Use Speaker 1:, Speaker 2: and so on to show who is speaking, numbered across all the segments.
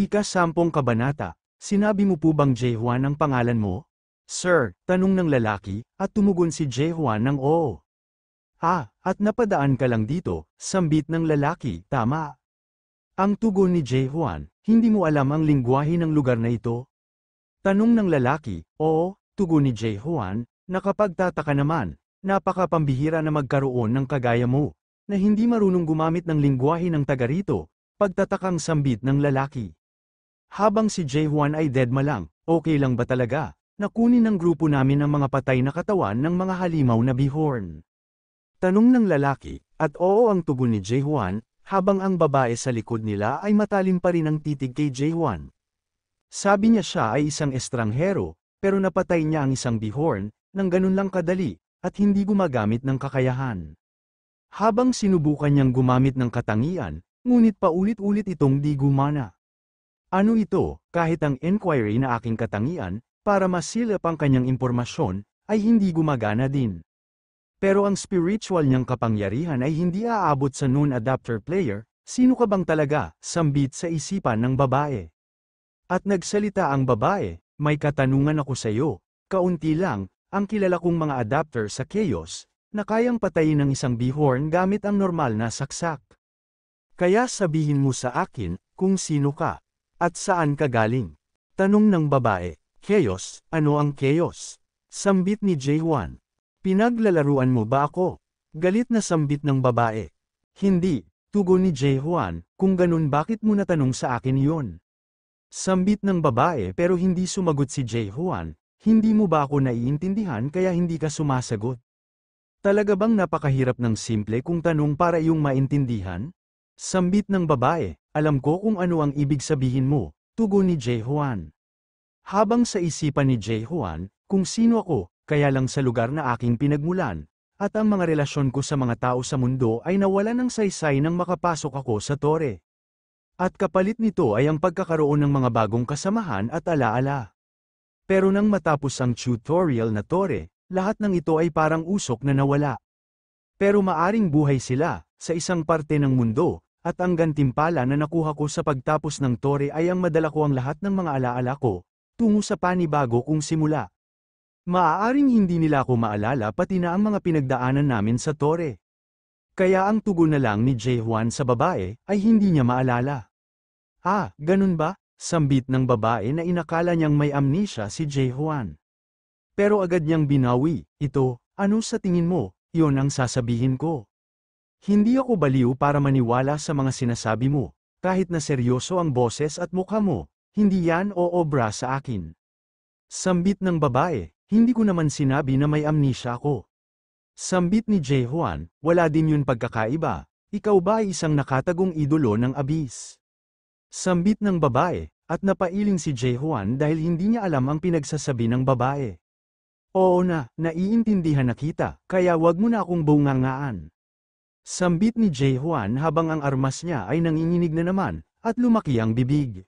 Speaker 1: Ika-10 kabanata, sinabi mo po bang Jae-hwan ang pangalan mo? Sir, tanong ng lalaki, at tumugon si Jae-hwan ng oo. At napadaan ka lang dito, sambit ng lalaki, tama. Ang tugon ni Jae-hwan, hindi mo alam ang lingwahe ng lugar na ito? Tanong ng lalaki, oo, tugon ni Jae-hwan, nakapagtataka naman, napakapambihira na magkaroon ng kagaya mo, na hindi marunong gumamit ng lingwahe ng taga rito, pagtatakang sambit ng lalaki. Habang si Jae-hwan ay deadma lang, okay lang ba talaga, na kunin ng grupo namin ang mga patay na katawan ng mga halimaw na bihorn? Tanong ng lalaki, at oo ang tugon ni Jae-hwan, habang ang babae sa likod nila ay matalim pa rin ang titig kay Jae-hwan. Sabi niya siya ay isang estranghero, pero napatay niya ang isang bihorn, nang ganun lang kadali, at hindi gumagamit ng kakayahan. Habang sinubukan niyang gumamit ng katangian, ngunit paulit-ulit itong di gumana. Ano ito, kahit ang inquiry na aking katangian, para masilap ang kanyang impormasyon, ay hindi gumagana din. Pero ang spiritual niyang kapangyarihan ay hindi aabot sa non-adapter player, sino ka bang talaga, sambit sa isipan ng babae. At nagsalita ang babae, may katanungan ako sa iyo, kaunti lang, ang kilala kong mga adapter sa chaos, na kayang patayin ng isang bihorn gamit ang normal na saksak. Kaya sabihin mo sa akin, kung sino ka, at saan ka galing. Tanong ng babae, chaos, ano ang chaos? Sambit ni Jae-hwan. Pinaglalaruan mo ba ako? Galit na sambit ng babae. Hindi, tugon ni Jae-hwan, kung ganun bakit mo natanong sa akin yon? Sambit ng babae pero hindi sumagot si Jae-hwan, hindi mo ba ako naiintindihan kaya hindi ka sumasagot? Talaga bang napakahirap ng simple kung tanong para iyong maintindihan? Sambit ng babae, alam ko kung ano ang ibig sabihin mo, tugon ni Jae-hwan. Habang sa isipan ni Jae-hwan, kung sino ako, kaya lang sa lugar na aking pinagmulan, at ang mga relasyon ko sa mga tao sa mundo ay nawala ng saysay nang makapasok ako sa tore. At kapalit nito ay ang pagkakaroon ng mga bagong kasamahan at alaala. Pero nang matapos ang tutorial na tore, lahat ng ito ay parang usok na nawala. Pero maaring buhay sila, sa isang parte ng mundo, at ang gantimpala na nakuha ko sa pagtapos ng tore ay ang madala ko ang lahat ng mga alaala ko, tungo sa panibago kong simula. Maaaring hindi nila ako maalala pati na ang mga pinagdaanan namin sa tore. Kaya ang tugon na lang ni Jae-hwan sa babae ay hindi niya maalala. Ganun ba? Sambit ng babae na inakala niyang may amnesia si Jae-hwan. Pero agad niyang binawi, ito, ano sa tingin mo, yon ang sasabihin ko. Hindi ako baliw para maniwala sa mga sinasabi mo, kahit na seryoso ang boses at mukha mo, hindi yan o obra sa akin. Sambit ng babae, hindi ko naman sinabi na may amnesia ako. Sambit ni Jae-hwan, wala din yun pagkakaiba, ikaw ba ay isang nakatagong idolo ng abis? Sambit ng babae, at napailing si Jae-hwan dahil hindi niya alam ang pinagsasabi ng babae. Oo na, naiintindihan na kita, kaya wag mo na akong bungangaan. Sambit ni Jae-hwan habang ang armas niya ay nanginginig na naman, at lumaki ang bibig.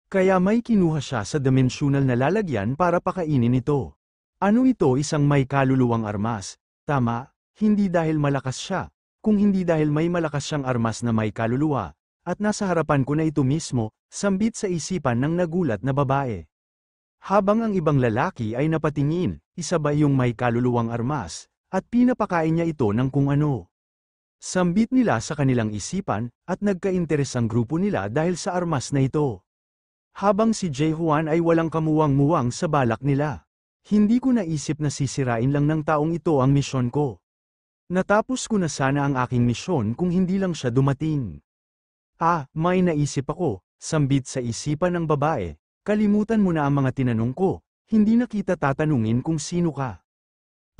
Speaker 1: Kaya may kinuha siya sa dimensional na lalagyan para pakainin ito. Ano ito, isang may kaluluwang armas? Tama, hindi dahil malakas siya, kung hindi dahil may malakas siyang armas na may kaluluwa, at nasa harapan ko na ito mismo, sambit sa isipan ng nagulat na babae. Habang ang ibang lalaki ay napatingin, isa ba yung may kaluluwang armas, at pinapakain niya ito ng kung ano. Sambit nila sa kanilang isipan, at nagka-interes ang grupo nila dahil sa armas na ito. Habang si Jae-hwan ay walang kamuwang-muwang sa balak nila. Hindi ko naisip na sisirain lang ng taong ito ang misyon ko. Natapos ko na sana ang aking misyon kung hindi lang siya dumating. May naisip ako, sambit sa isipan ng babae, kalimutan mo na ang mga tinanong ko, hindi na kita tatanungin kung sino ka.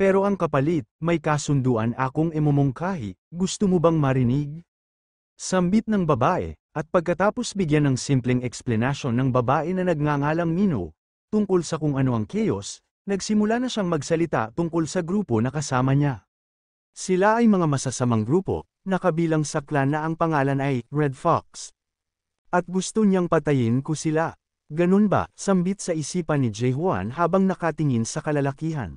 Speaker 1: Pero ang kapalit, may kasunduan akong imumungkahi, gusto mo bang marinig? Sambit ng babae, at pagkatapos bigyan ng simpleng eksplanasyon ng babae na nagngangalang Mino, tungkol sa kung ano ang chaos, nagsimula na siyang magsalita tungkol sa grupo na kasama niya. Sila ay mga masasamang grupo, nakabilang sa clan na ang pangalan ay Red Fox. At gusto niyang patayin ko sila. Ganun ba? Sambit sa isipan ni Jae-hwan habang nakatingin sa kalalakihan.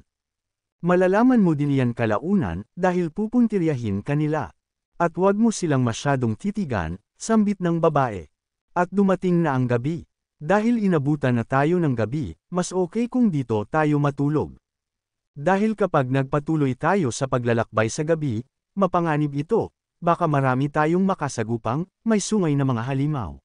Speaker 1: Malalaman mo din yan kalaunan, dahil pupuntiryahin kanila. At wag mo silang masyadong titigan, sambit ng babae. At dumating na ang gabi. Dahil inabutan na tayo ng gabi, mas okay kung dito tayo matulog. Dahil kapag nagpatuloy tayo sa paglalakbay sa gabi, mapanganib ito, baka marami tayong makasagupang, may sungay na mga halimaw.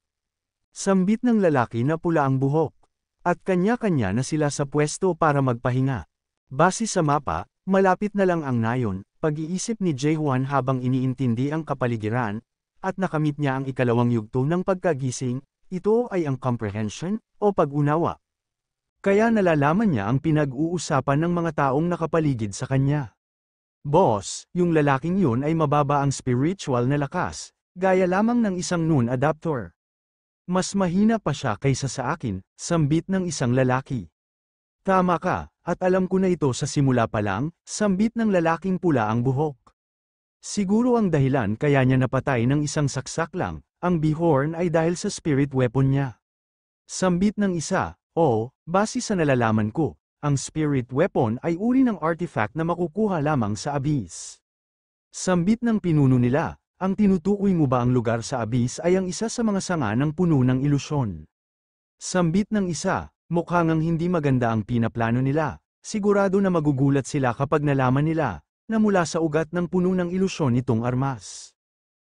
Speaker 1: Sambit ng lalaki na pula ang buhok. At kanya-kanya na sila sa pwesto para magpahinga. Base sa mapa, malapit na lang ang nayon, pag-iisip ni Jae-hwan habang iniintindi ang kapaligiran, at nakamit niya ang ikalawang yugto ng pagkagising, ito ay ang comprehension, o pag-unawa. Kaya nalalaman niya ang pinag-uusapan ng mga taong nakapaligid sa kanya. Boss, yung lalaking yun ay mababa ang spiritual na lakas, gaya lamang ng isang noon adapter. Mas mahina pa siya kaysa sa akin, sambit ng isang lalaki. Tama ka, at alam ko na ito sa simula pa lang, sambit ng lalaking pula ang buhok. Siguro ang dahilan kaya niya napatay ng isang saksak lang, ang bihorn ay dahil sa spirit weapon niya. Sambit ng isa, base sa nalalaman ko, ang spirit weapon ay uri ng artifact na makukuha lamang sa abyss. Sambit ng pinuno nila, ang tinutukoy mo ba ang lugar sa abyss ay ang isa sa mga sanga ng puno ng ilusyon. Sambit ng isa, mukhang hindi maganda ang pinaplano nila, sigurado na magugulat sila kapag nalaman nila, na mula sa ugat ng puno ng ilusyon itong armas.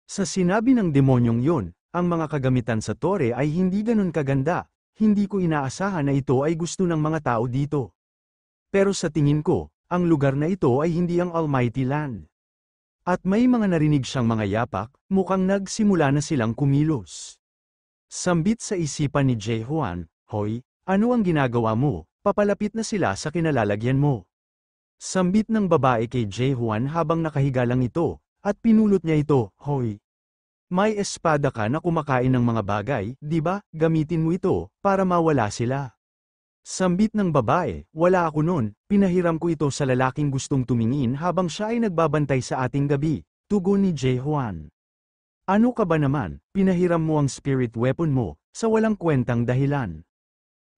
Speaker 1: Sa sinabi ng demonyong yun, ang mga kagamitan sa tore ay hindi ganun kaganda, hindi ko inaasahan na ito ay gusto ng mga tao dito. Pero sa tingin ko, ang lugar na ito ay hindi ang Almighty Land. At may mga narinig siyang mga yapak, mukhang nagsimula na silang kumilos. Sambit sa isipan ni Jae-hwan, Hoy, ano ang ginagawa mo? Papalapit na sila sa kinalalagyan mo. Sambit ng babae kay Jae-hwan habang nakahiga lang ito, at pinulot niya ito, Hoy. May espada ka na kumakain ng mga bagay, di ba? Gamitin mo ito, para mawala sila. Sambit ng babae, wala ako nun, pinahiram ko ito sa lalaking gustong tumingin habang siya ay nagbabantay sa ating gabi, tugon ni Jae-hwan. Ano ka ba naman, pinahiram mo ang spirit weapon mo, sa walang kwentang dahilan.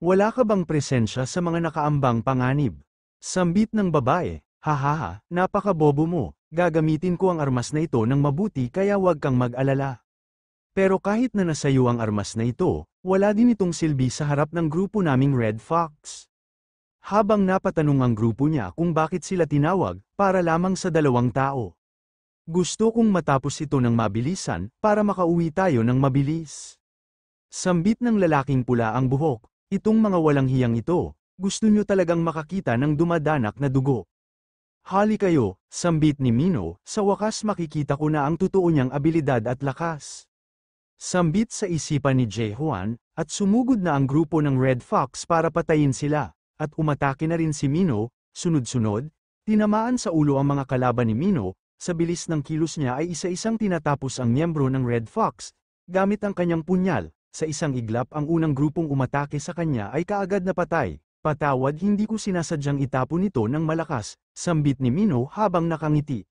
Speaker 1: Wala ka bang presensya sa mga nakaambang panganib? Sambit ng babae, hahaha, napakabobo mo, gagamitin ko ang armas na ito ng mabuti kaya huwag kang mag-alala. Pero kahit na nasayo ang armas na ito, wala din itong silbi sa harap ng grupo naming Red Fox. Habang napatanong ang grupo niya kung bakit sila tinawag, para lamang sa 2 tao. Gusto kong matapos ito ng mabilisan, para makauwi tayo ng mabilis. Sambit ng lalaking pula ang buhok, itong mga walang hiyang ito, gusto nyo talagang makakita ng dumadanak na dugo. Hali kayo, sambit ni Mino, sa wakas makikita ko na ang totoo niyang abilidad at lakas. Sambit sa isipan ni Jae-hwan, at sumugod na ang grupo ng Red Fox para patayin sila, at umatake na rin si Mino, sunod-sunod, tinamaan sa ulo ang mga kalaban ni Mino, sa bilis ng kilos niya ay isa-isang tinatapos ang miyembro ng Red Fox, gamit ang kanyang punyal, sa isang iglap ang unang grupong umatake sa kanya ay kaagad na patay. Patawad, hindi ko sinasadyang itapon ito ng malakas, sambit ni Mino habang nakangiti.